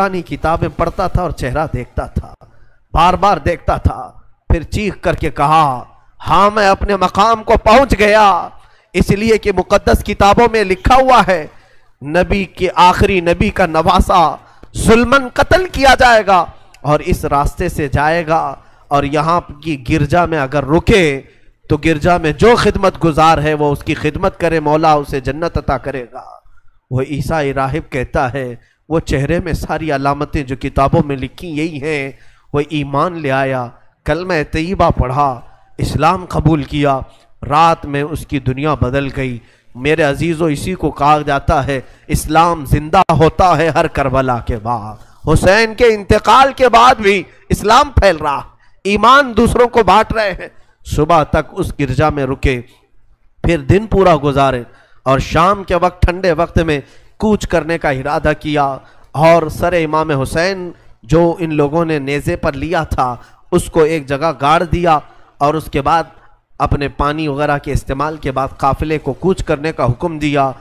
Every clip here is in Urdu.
نورانی کتابیں پڑھتا تھا اور چہرہ دیکھتا تھا، بار بار دیکھتا تھا، پھر چیخ کر کے کہا ہاں میں اپنے مقام کو پہنچ گیا، اس لیے کہ مقدس کتابوں میں لکھا ہوا ہے نبی کے آخری نبی کا نواسا ظلمن قتل کیا جائے گا اور اس راستے سے جائے گا، اور یہاں کی گرجا میں اگر رکے تو گرجا میں جو خدمت گزار ہے وہ اس کی خدمت کرے، مولا اسے جنت عطا کرے گا۔ وہ عیسائی راہب کہتا ہے وہ چہرے میں ساری علامتیں جو کتابوں میں لکھی یہی ہیں، وہ ایمان لے آیا، کلمہ طیبہ پڑھا، اسلام قبول کیا، رات میں اس کی دنیا بدل گئی۔ میرے عزیزو، اسی کو کہا جاتا ہے اسلام زندہ ہوتا ہے ہر کربلا کے بعد۔ حسین کے انتقال کے بعد بھی اسلام پھیل رہا، ایمان دوسروں کو بانٹ رہے ہیں۔ صبح تک اس گرجا میں رکے، پھر دن پورا گزارے، اور شام کے وقت ٹھنڈے وقت میں کوچ کرنے کا ارادہ کیا، اور سر امام حسین جو ان لوگوں نے نیزے پر لیا تھا اس کو ایک جگہ گاڑ دیا، اور اس کے بعد اپنے پانی وغیرہ کے استعمال کے بعد قافلے کو کوچ کرنے کا حکم دیا۔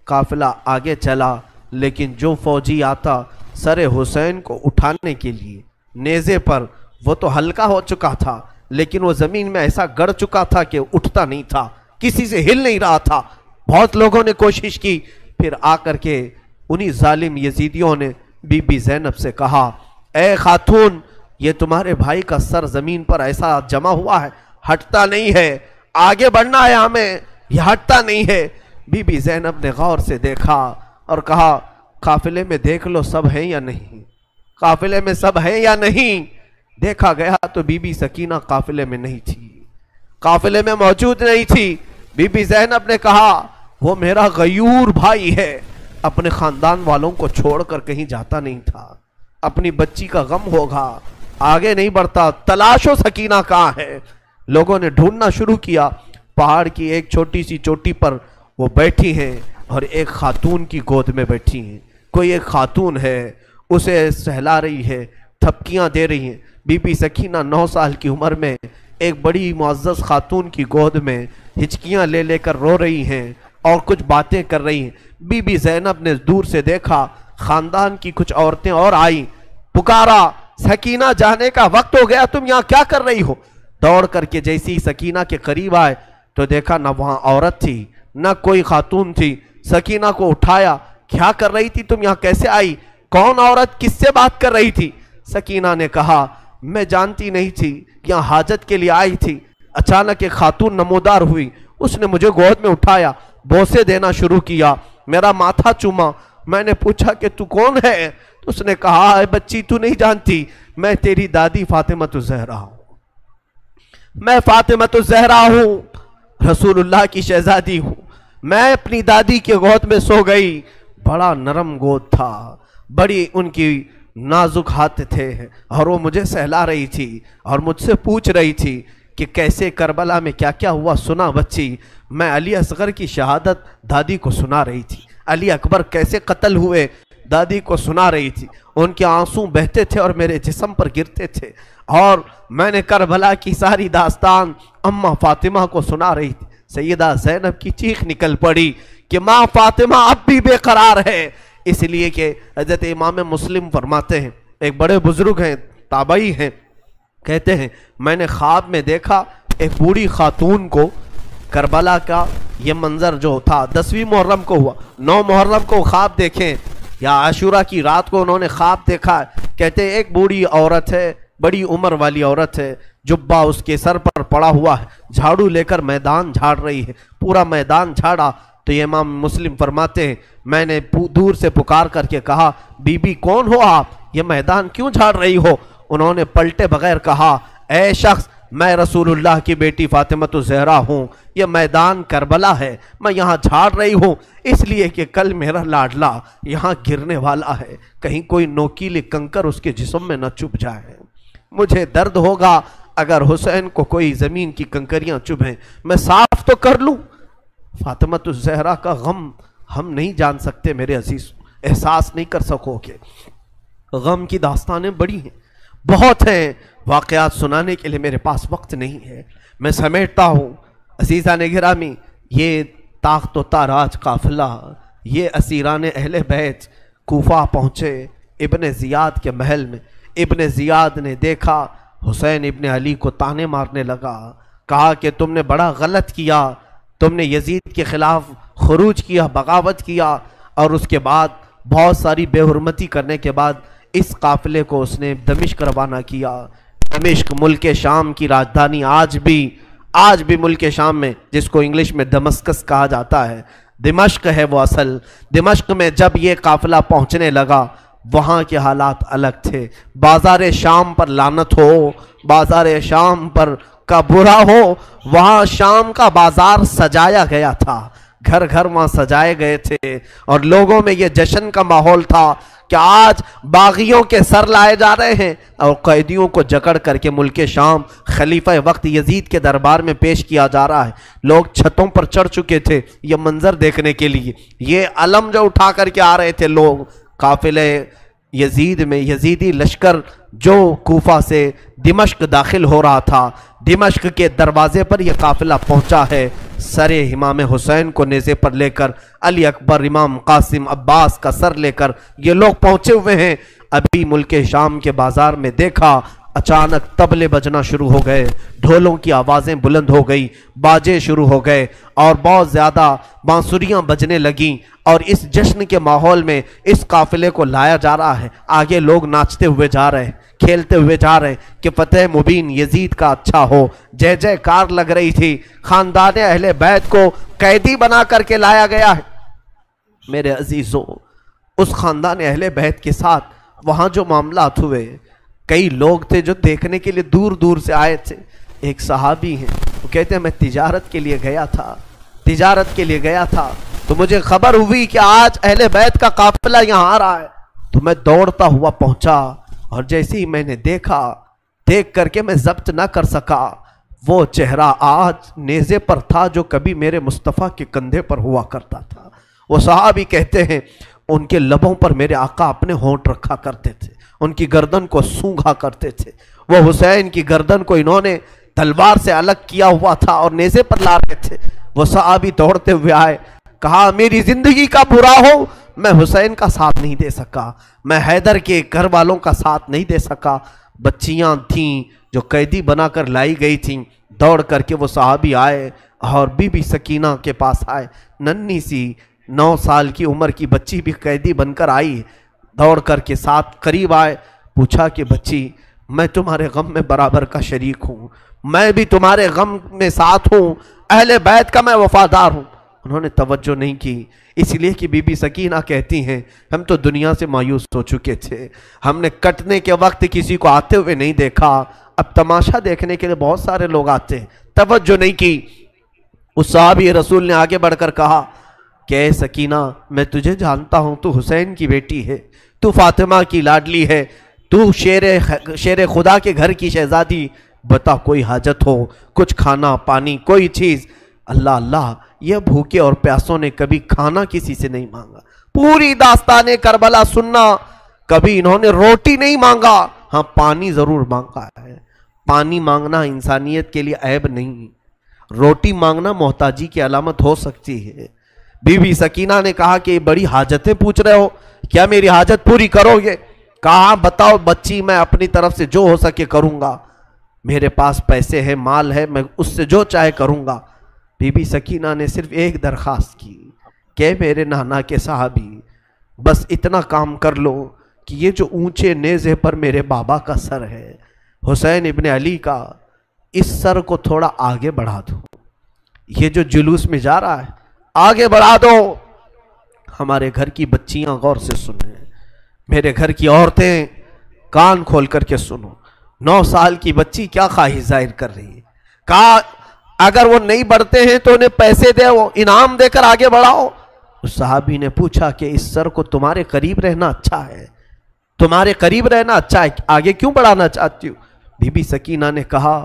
قافلہ آگے چلا، لیکن جو فوجی آتا سر حسین کو اٹھانے کے لیے نیزے پر، وہ تو ہلکا ہو چکا تھا لیکن وہ زمین میں ایسا گڑ چکا تھا کہ اٹھتا نہیں تھا، کسی سے ہل نہیں رہا تھا۔ بہت لوگوں نے کوشش کی، پھر آ کر کے انہی ظالم یزیدیوں نے بی بی زینب سے کہا اے خاتون، یہ تمہارے بھائی کا سر زمین پر ایسا جمع ہوا ہے، ہٹتا نہیں ہے، آگے بڑھنا ہے ہمیں، یہ ہٹتا نہیں ہے۔ بی بی زینب نے غور سے دیکھا اور کہا قافلے میں دیکھ لو سب ہیں یا نہیں، قافلے میں سب ہیں یا نہیں۔ دیکھا گیا تو بی بی سکینہ قافلے میں نہیں تھی، قافلے میں موجود نہیں تھی۔ بی بی زینب نے کہا وہ میرا غیور بھائی ہے، اپنے خاندان والوں کو چھوڑ کر کہیں جاتا نہیں تھا، اپنی بچی کا غم ہوگا، آگے نہیں بڑھتا، تلاشو سکینہ کہاں ہے۔ لوگوں نے ڈھونڈنا شروع کیا، پہاڑ کی ایک چھوٹی سی چوٹی پر وہ بیٹھی ہیں اور ایک خاتون کی گود میں بیٹھی ہیں، کوئی ایک خاتون ہے اسے سہلا رہی ہے، تھپکیاں دے رہی ہیں۔ بی بی سکینہ 9 سال کی عمر میں ایک بڑی معزز خاتون کی گود میں ہچکیاں لے لے کر رو رہی ہیں اور کچھ باتیں کر رہی ہیں۔ بی بی زینب نے دور سے دیکھا، خاندان کی کچھ عورتیں اور آئیں، پکارا سکینہ جانے کا وقت ہو گیا، تم یہاں کیا کر رہی ہو؟ دوڑ کر کے جیسی سکینہ کے قریب آئے تو دیکھا نہ وہاں عورت تھی نہ کوئی خاتون تھی۔ سکینہ کو اٹھایا، کیا کر رہی تھی تم، یہاں کیسے آئی، کون عورت، کس سے بات کر رہی تھی؟ سکینہ نے کہا میں جانتی نہیں تھی، یہاں حاجت کے لیے آئی تھی، اچانک ایک خاتون نمودار ہوئی، اس نے مجھے گود میں اٹھایا، بوسے دینا شروع کیا، میرا ماتھا چوما، میں نے پوچھا کہ تو کون ہے؟ تو اس نے کہا اے بچی تو نہیں جانتی، میں تیری دادی فاطمہ الزہرا ہوں، میں فاطمہ الزہرا ہوں، رسول اللہ کی شہزادی ہوں۔ میں اپنی دادی کے گود میں سو گئی، بڑا نرم گود تھا، بڑی ان کی نازک ہاتھ تھے، اور وہ مجھے سہلا رہی تھی اور مجھ سے پوچھ رہی تھی کہ کیسے کربلا میں کیا کیا ہوا سنا بچی۔ میں علی اصغر کی شہادت دادی کو سنا رہی تھی، علی اکبر کیسے قتل ہوئے دادی کو سنا رہی تھی، ان کے آنسو بہتے تھے اور میرے جسم پر گرتے تھے، اور میں نے کربلا کی ساری داستان اماں فاطمہ کو سنا رہی تھی۔ سیدہ زینب کی چیخ نکل پڑی کہ ماں فاطمہ اب بھی بے قرار ہے، اس لیے کہ حضرت امام مسلم فرماتے ہیں، ایک بڑے بزرگ ہیں، تابعی ہیں، کہتے ہیں میں نے خواب میں دیکھا ایک بوڑھی خاتون کو، کربلا کا یہ منظر جو تھا 10ویں محرم کو ہوا، 9 محرم کو خواب دیکھیں یا عاشورہ کی رات کو انہوں نے خواب دیکھا، کہتے ہیں ایک بوڑھی عورت ہے، بڑی عمر والی عورت ہے، جبہ اس کے سر پر پڑا ہوا ہے، جھاڑو لے کر میدان جھاڑ رہی ہے، پورا میدان جھاڑا۔ تو یہ امام مسلم فرماتے ہیں میں نے دور سے پکار کر کے کہا بی بی کون ہو آپ، یہ میدان کیوں جھاڑ رہی ہو؟ انہوں نے پلٹے بغیر کہا اے شخص، میں رسول اللہ کی بیٹی فاطمہ الزہرا ہوں، یہ میدان کربلا ہے، میں یہاں جھاڑ رہی ہوں اس لیے کہ کل میرا لاڈلا یہاں گرنے والا ہے، کہیں کوئی نوکیلی کنکر اس کے جسم میں نہ چبھ جائے، مجھے درد ہوگا اگر حسین کو کوئی زمین کی کنکریاں چبھیں، میں صاف تو کر لوں۔ فاطمہ الزہرا کا غم ہم نہیں جان سکتے میرے عزیز، احساس نہیں کر سکو گے، غم کی داستانیں بڑی ہیں، بہت ہیں، واقعات سنانے کے لیے میرے پاس وقت نہیں ہے، میں سمیٹتا ہوں۔ عزیزان گرامی، یہ تاخت و تاراج قافلہ، یہ اسیران اہل بیت کوفہ پہنچے، ابن زیاد کے محل میں ابن زیاد نے دیکھا حسین ابن علی کو تانے مارنے لگا، کہا کہ تم نے بڑا غلط کیا، تم نے یزید کے خلاف خروج کیا، بغاوت کیا، اور اس کے بعد بہت ساری بے حرمتی کرنے کے بعد اس قافلے کو اس نے دمشق روانہ کیا۔ دمشق ملک شام کی راجدھانی آج بھی ملک شام میں، جس کو انگلش میں دمسکس کہا جاتا ہے، دمشق ہے وہ اصل۔ دمشق میں جب یہ قافلہ پہنچنے لگا وہاں کے حالات الگ تھے۔ بازار شام پر لعنت ہو، بازار شام پر کا برا ہو، وہاں شام کا بازار سجایا گیا تھا، گھر گھر وہاں سجائے گئے تھے، اور لوگوں میں یہ جشن کا ماحول تھا کہ آج باغیوں کے سر لائے جا رہے ہیں اور قیدیوں کو جکڑ کر کے ملک شام خلیفہ وقت یزید کے دربار میں پیش کیا جا رہا ہے۔ لوگ چھتوں پر چڑھ چکے تھے یہ منظر دیکھنے کے لیے، یہ علم جو اٹھا کر کے آ رہے تھے لوگ قافلے یزید میں، یزیدی لشکر جو کوفہ سے دمشق داخل ہو رہا تھا، دمشق کے دروازے پر یہ قافلہ پہنچا ہے، سر امام حسین کو نیزے پر لے کر، علی اکبر، امام قاسم، عباس کا سر لے کر یہ لوگ پہنچے ہوئے ہیں۔ ابھی ملک شام کے بازار میں دیکھا، اچانک طبلے بجنا شروع ہو گئے، ڈھولوں کی آوازیں بلند ہو گئی، باجے شروع ہو گئے اور بہت زیادہ بانسریاں بجنے لگیں، اور اس جشن کے ماحول میں اس قافلے کو لایا جا رہا ہے۔ آگے لوگ ناچتے ہوئے جا رہے ہیں، کھیلتے ہوئے جا رہے ہیں کہ فتح مبین یزید کا اچھا ہو، جے جے کار لگ رہی تھی۔ خاندان اہل بیت کو قیدی بنا کر کے لایا گیا ہے۔ میرے عزیزوں، اس خاندان اہل بیت کے ساتھ وہاں جو معاملات ہوئے، کئی لوگ تھے جو دیکھنے کے لیے دور دور سے آئے تھے۔ ایک صحابی ہیں، وہ کہتے ہیں میں تجارت کے لیے گیا تھا تو مجھے خبر ہوئی کہ آج اہل بیت کا قافلہ یہاں آ رہا ہے، تو میں دوڑتا ہوا پہنچا، اور جیسے ہی میں نے دیکھا، دیکھ کر کے میں ضبط نہ کر سکا، وہ چہرہ آج نیزے پر تھا جو کبھی میرے مصطفیٰ کے کندھے پر ہوا کرتا تھا۔ وہ صحابی کہتے ہیں ان کے لبوں پر میرے آقا اپنے ہونٹ رکھا کرتے تھے، ان کی گردن کو سونگھا کرتے تھے۔ وہ حسین کی گردن کو انہوں نے تلوار سے الگ کیا ہوا تھا اور نیزے پر لا رہے تھے۔ وہ صحابی دوڑتے ہوئے آئے، کہا میری زندگی کا برا ہو، میں حسین کا ساتھ نہیں دے سکا، میں حیدر کے گھر والوں کا ساتھ نہیں دے سکا۔ بچیاں تھیں جو قیدی بنا کر لائی گئی تھیں، دوڑ کر کے وہ صحابی آئے اور بی بی سکینہ کے پاس آئے، ننھی سی 9 سال کی عمر کی بچی بھی قیدی بن کر آئی، دوڑ کر کے ساتھ قریب آئے، پوچھا کہ بچی میں تمہارے غم میں برابر کا شریک ہوں، میں بھی تمہارے غم میں ساتھ ہوں، اہل بیت کا میں وفادار ہوں۔ انہوں نے توجہ نہیں کی، اس لیے کہ بی بی سکینہ کہتی ہیں ہم تو دنیا سے مایوس ہو چکے تھے، ہم نے کٹنے کے وقت کسی کو آتے ہوئے نہیں دیکھا، اب تماشا دیکھنے کے لیے بہت سارے لوگ آتے ہیں، توجہ نہیں کی۔ اس صحابی رسول نے آگے بڑھ کر کہا کہ اے سکینہ میں تجھے جانتا ہوں، تو حسین کی بیٹی ہے، تو فاطمہ کی لاڈلی ہے، تو شیر خدا کے گھر کی شہزادی، بتا کوئی حاجت ہو، کچھ کھانا پانی کوئی چیز۔ اللہ اللہ، یہ بھوکے اور پیاسوں نے کبھی کھانا کسی سے نہیں مانگا، پوری داستان کربلا سننا، کبھی انہوں نے روٹی نہیں مانگا، ہاں پانی ضرور مانگا ہے۔ پانی مانگنا انسانیت کے لیے عیب نہیں، روٹی مانگنا محتاجی کی علامت ہو سکتی ہے۔ بی بی سکینہ نے کہا کہ بڑی حاجتیں پوچھ رہے ہو، کیا میری حاجت پوری کرو گے؟ کہا بتاؤ بچی، میں اپنی طرف سے جو ہو سکے کروں گا، میرے پاس پیسے ہیں، مال ہے، میں اس سے جو چاہے کروں گا۔ بی بی سکینہ نے صرف ایک درخواست کی کہ میرے نانا کے صحابی بس اتنا کام کر لو کہ یہ جو اونچے نیزے پر میرے بابا کا سر ہے، حسین ابن علی کا، اس سر کو تھوڑا آگے بڑھا دو، یہ جو جلوس میں جا رہا ہے آگے بڑھا دو۔ ہمارے گھر کی بچیاں غور سے سنیں، میرے گھر کی عورتیں کان کھول کر کے سنو، 9 سال کی بچی کیا خواہش ظاہر کر رہی ہے۔ کہا اگر وہ نہیں بڑھتے ہیں تو انہیں پیسے دے، وہ انعام دے کر آگے بڑھاؤ۔ اس صحابی نے پوچھا کہ اس سر کو تمہارے قریب رہنا اچھا ہے، تمہارے قریب رہنا اچھا ہے، آگے کیوں بڑھانا چاہتی ہو؟ بی بی سکینہ نے کہا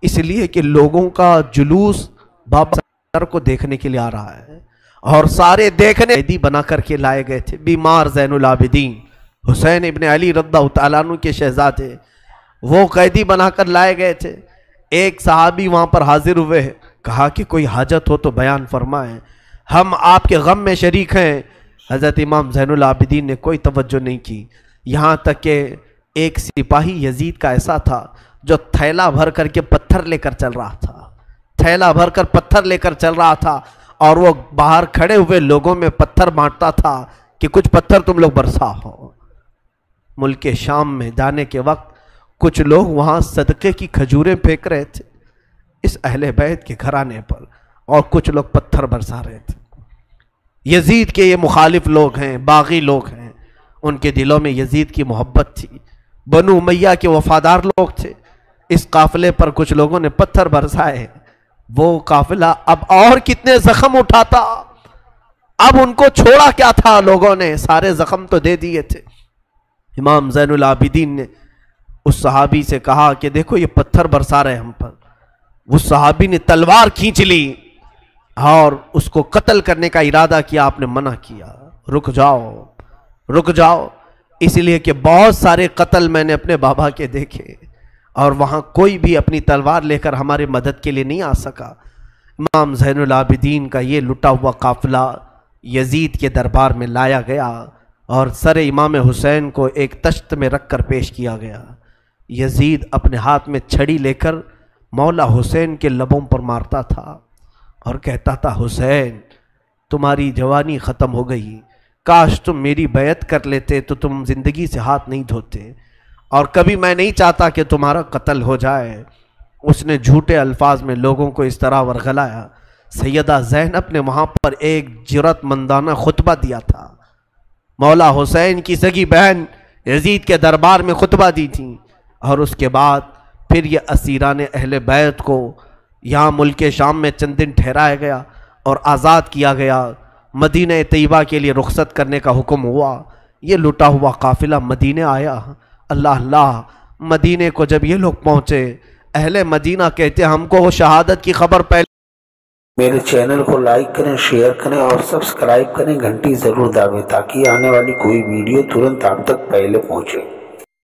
اس لیے کہ لوگوں کا جلوس بابا سر کو دیکھنے کے لیے آ رہا ہے، اور سارے دیکھنے قیدی بنا کر کے لائے گئے تھے، بیمار زین العابدین حسین ابن علی رضی اللہ تعالیٰ عنہ کے شہزادے، وہ قیدی بنا کر لائے گئے تھے۔ ایک صحابی وہاں پر حاضر ہوئے، کہا کہ کوئی حاجت ہو تو بیان فرمائیں، ہم آپ کے غم میں شریک ہیں۔ حضرت امام زین العابدین نے کوئی توجہ نہیں کی، یہاں تک کہ ایک سپاہی یزید کا ایسا تھا جو تھیلا بھر کر کے پتھر لے کر چل رہا تھا، تھیلا بھر کر پتھر لے کر چل رہا تھا، اور وہ باہر کھڑے ہوئے لوگوں میں پتھر بانٹتا تھا کہ کچھ پتھر تم لوگ برسا ہو۔ ملک شام میں جانے کے وقت کچھ لوگ وہاں صدقے کی کھجوریں پھینک رہے تھے اس اہل بیت کے گھرانے پر، اور کچھ لوگ پتھر برسا رہے تھے۔ یزید کے یہ مخالف لوگ ہیں، باغی لوگ ہیں، ان کے دلوں میں یزید کی محبت تھی، بنو امیہ کے وفادار لوگ تھے۔ اس قافلے پر کچھ لوگوں نے پتھر برسائے، وہ قافلہ اب اور کتنے زخم اٹھاتا، اب ان کو چھوڑا کیا تھا، لوگوں نے سارے زخم تو دے دیے تھے۔ امام زین العابدین نے اس صحابی سے کہا کہ دیکھو یہ پتھر برسا رہے ہم پر۔ اس صحابی نے تلوار کھینچ لی اور اس کو قتل کرنے کا ارادہ کیا، آپ نے منع کیا، رک جاؤ رک جاؤ، اس لیے کہ بہت سارے قتل میں نے اپنے بابا کے دیکھے اور وہاں کوئی بھی اپنی تلوار لے کر ہمارے مدد کے لیے نہیں آ سکا۔ امام زین العابدین کا یہ لٹا ہوا قافلہ یزید کے دربار میں لایا گیا اور سر امام حسین کو ایک تشت میں رکھ کر پیش کیا گیا۔ یزید اپنے ہاتھ میں چھڑی لے کر مولا حسین کے لبوں پر مارتا تھا اور کہتا تھا حسین تمہاری جوانی ختم ہو گئی، کاش تم میری بیعت کر لیتے تو تم زندگی سے ہاتھ نہیں دھوتے، اور کبھی میں نہیں چاہتا کہ تمہارا قتل ہو جائے۔ اس نے جھوٹے الفاظ میں لوگوں کو اس طرح ورغلایا۔ سیدہ زینب نے وہاں پر ایک جرأت مندانہ خطبہ دیا تھا، مولا حسین کی سگی بہن یزید کے دربار میں خطبہ دی تھی، اور اس کے بعد پھر یہ اسیران اہل بیت کو یہاں ملک شام میں چند دن ٹھہرایا گیا اور آزاد کیا گیا، مدینہ طیبہ کے لیے رخصت کرنے کا حکم ہوا۔ یہ لٹا ہوا قافلہ مدینہ آیا۔ اللہ اللہ، مدینے کو جب یہ لوگ پہنچے، اہل مدینہ کہتے ہم کو وہ شہادت کی خبر پہلے۔ میرے چینل کو لائک کریں، شیئر کریں اور سبسکرائب کریں، گھنٹی ضرور دبائیں تاکہ آنے والی کوئی ویڈیو ترنت آپ تک پہلے پہنچے۔